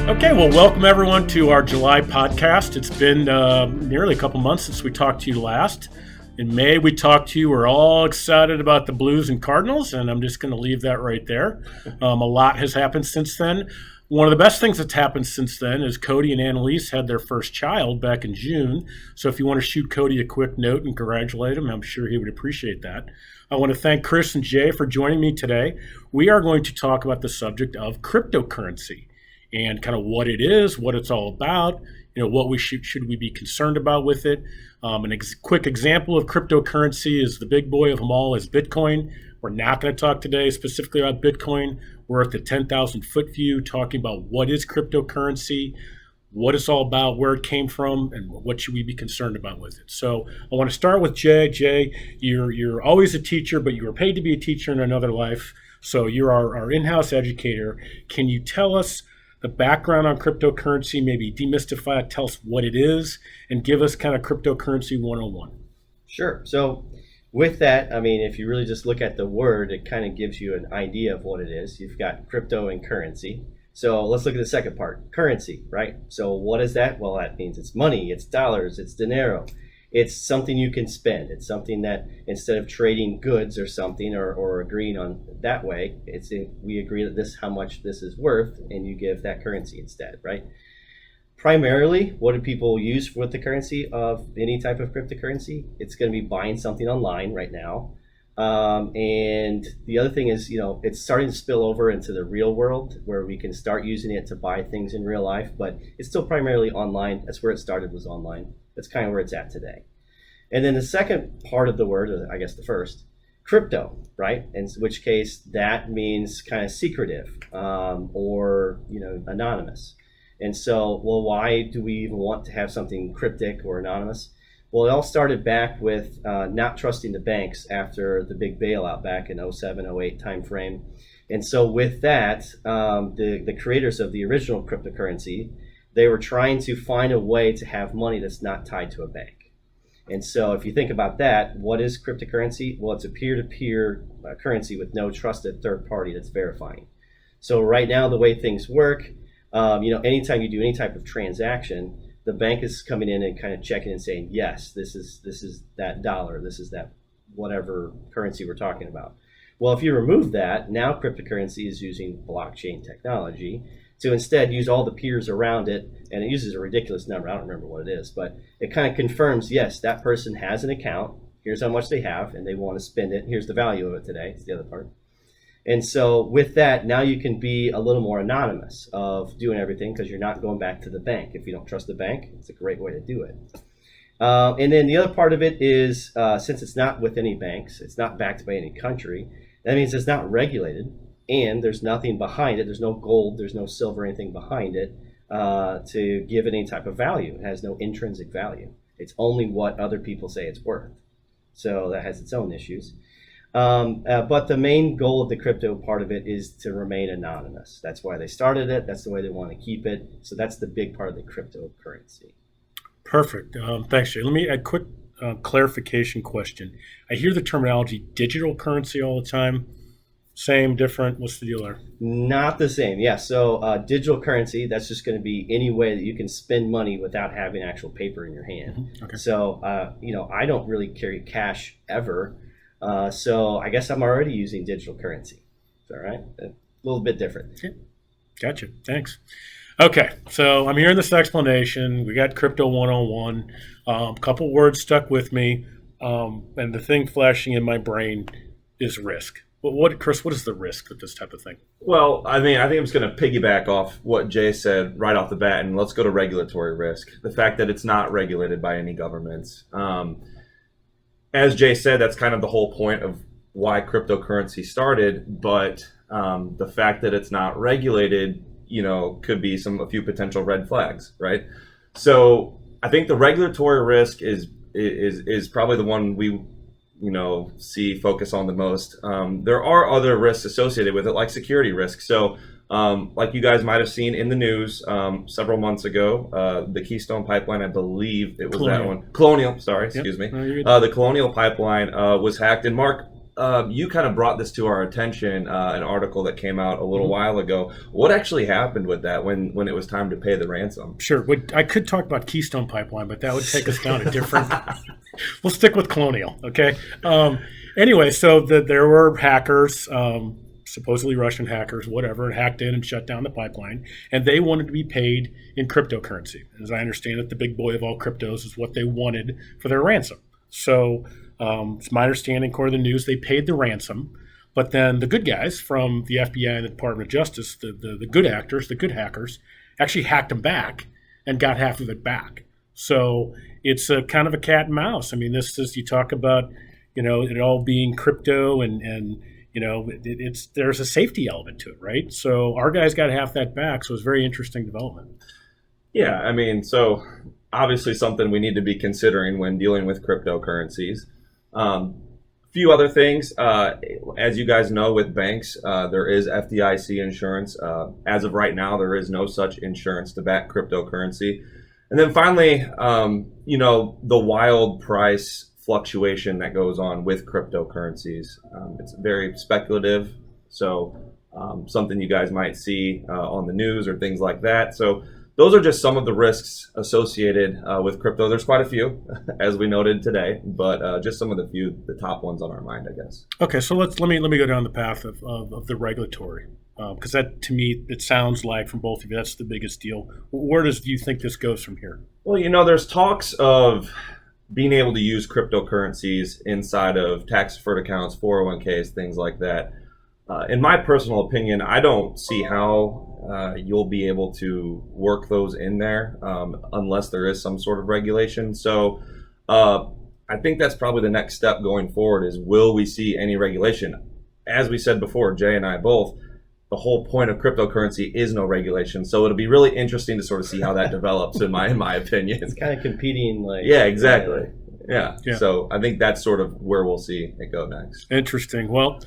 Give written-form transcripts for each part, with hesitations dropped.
Okay, well, welcome everyone to our July podcast. It's been nearly a couple months since we talked to you last. In May, we talked to you. We're all excited about the Blues and Cardinals, and I'm just going to leave that right there. A lot has happened since then. One of the best things that's happened since then is Cody and Annalise had their first child back in June. So if you want to shoot Cody a quick note and congratulate him, I'm sure he would appreciate that. I want to thank Chris and Jay for joining me today. We are going to talk about the subject of cryptocurrency and kind of what it is, what it's all about, what we should we be concerned about with it. Quick example of cryptocurrency is the big boy of them all is Bitcoin. We're not going to talk today specifically about Bitcoin. We're at the 10,000 foot view talking about what is cryptocurrency, what it's all about, where it came from, and what should we be concerned about with it. So I want to start with Jay. Jay, you're always a teacher, but you were paid to be a teacher in another life. So you're our in-house educator. Can you tell us the background on cryptocurrency, maybe demystify it, tell us what it is, and give us kind of cryptocurrency 101. Sure. So with that, if you really just look at the word, it kind of gives you an idea of what it is. You've got crypto and currency. So let's look at the second part, currency, right? So what is that? Well, that means it's money, it's dollars, it's dinero. It's something you can spend. It's something that instead of trading goods or something or agreeing on that way, we agree that this how much this is worth, and you give that currency instead, right? Primarily, what do people use with the currency of any type of cryptocurrency? It's going to be buying something online right now. And the other thing is, it's starting to spill over into the real world where we can start using it to buy things in real life, but it's still primarily online. That's where it started, was online. That's kind of where it's at today. And then the second part of the word, or I guess the first, crypto, right? In which case that means kind of secretive or anonymous. And so, well, why do we even want to have something cryptic or anonymous? Well, it all started back with not trusting the banks after the big bailout back in 07, 08 timeframe. And so with that, the creators of the original cryptocurrency, they were trying to find a way to have money that's not tied to a bank. And so if you think about that, what is cryptocurrency? Well, it's a peer-to-peer currency with no trusted third party that's verifying. So right now, the way things work, anytime you do any type of transaction, the bank is coming in and kind of checking and saying, yes, this is that dollar, this is that whatever currency we're talking about. Well, if you remove that, now cryptocurrency is using blockchain technology to instead use all the peers around it, and it uses a ridiculous number. I don't remember what it is, but it kind of confirms, yes, that person has an account. Here's how much they have, and they want to spend it. Here's the value of it today. It's the other part. And so with that, now you can be a little more anonymous of doing everything because you're not going back to the bank. If you don't trust the bank, it's a great way to do it. And then the other part of it is, since it's not with any banks, it's not backed by any country, that means it's not regulated, and there's nothing behind it. There's no gold, there's no silver, anything behind it to give it any type of value. It has no intrinsic value. It's only what other people say it's worth. So that has its own issues. But the main goal of the crypto part of it is to remain anonymous. That's why they started it. That's the way they want to keep it. So that's the big part of the cryptocurrency. Perfect. Thanks, Jay. Let me add a quick clarification question. I hear the terminology digital currency all the time. Same, different? What's the deal there? Not the same. Yeah. So digital currency, that's just going to be any way that you can spend money without having actual paper in your hand. Mm-hmm. Okay. So, I don't really carry cash ever. So I guess I'm already using digital currency. All right. A little bit different. Okay. Gotcha. Thanks. Okay. So I'm hearing this explanation. We got crypto 101. A couple words stuck with me. And the thing flashing in my brain is risk. But Chris, what is the risk with this type of thing? Well, I think I'm just going to piggyback off what Jay said right off the bat, and let's go to regulatory risk. The fact that it's not regulated by any governments. As Jay said, that's kind of the whole point of why cryptocurrency started, but the fact that it's not regulated, could be a few potential red flags, right? So I think the regulatory risk is probably the one we see focus on the most. There are other risks associated with it, like security risks. So like you guys might have seen in the news several months ago, the Keystone Pipeline, I believe it was Colonial. That one. Colonial, sorry, excuse me. No, the Colonial Pipeline was hacked, and Mark you kind of brought this to our attention, an article that came out a little while ago. What actually happened with that when it was time to pay the ransom? Sure. I could talk about Keystone Pipeline, but that would take us down a different. We'll stick with Colonial, okay? Anyway, so there were hackers, supposedly Russian hackers, whatever, and hacked in and shut down the pipeline, and they wanted to be paid in cryptocurrency. As I understand it, the big boy of all cryptos is what they wanted for their ransom. So it's my understanding, according to the news, they paid the ransom, but then the good guys from the FBI and the Department of Justice, the good actors, the good hackers, actually hacked them back and got half of it back. So it's a kind of a cat and mouse. I mean, this is, you talk about, it all being crypto and there's a safety element to it, right? So our guys got half that back. So it's a very interesting development. Yeah, I mean, so obviously something we need to be considering when dealing with cryptocurrencies. Few other things, as you guys know, with banks, there is FDIC insurance. As of right now, there is no such insurance to back cryptocurrency. And then finally, the wild price fluctuation that goes on with cryptocurrencies. It's very speculative, so something you guys might see on the news or things like that. So those are just some of the risks associated with crypto. There's quite a few, as we noted today, but just some of the top ones on our mind, I guess. Okay, so let me go down the path of the regulatory, because that, to me, it sounds like from both of you, that's the biggest deal. Where do you think this goes from here? Well, there's talks of being able to use cryptocurrencies inside of tax-deferred accounts, 401ks, things like that. In my personal opinion, I don't see how you'll be able to work those in there unless there is some sort of regulation. So I think that's probably the next step going forward is, will we see any regulation? As we said before, Jay and I both, the whole point of cryptocurrency is no regulation. So it'll be really interesting to sort of see how that develops, in my opinion. It's kind of competing, like. Yeah, exactly. Yeah. So I think that's sort of where we'll see it go next. Interesting. Well,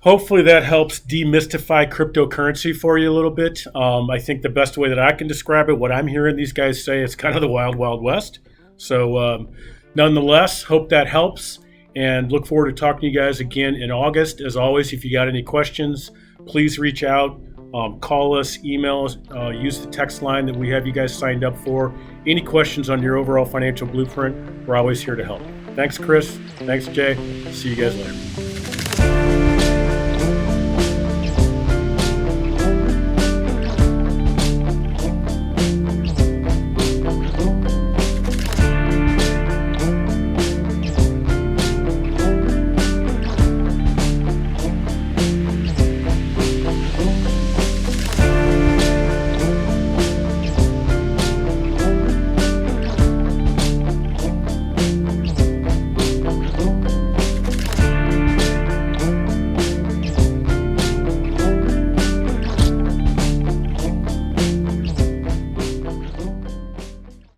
hopefully that helps demystify cryptocurrency for you a little bit. I think the best way that I can describe it, what I'm hearing these guys say, it's kind of the wild, wild west. So nonetheless, hope that helps, and look forward to talking to you guys again in August. As always, if you got any questions, please reach out, call us, email us, use the text line that we have you guys signed up for. Any questions on your overall financial blueprint, we're always here to help. Thanks, Chris. Thanks, Jay. See you guys later.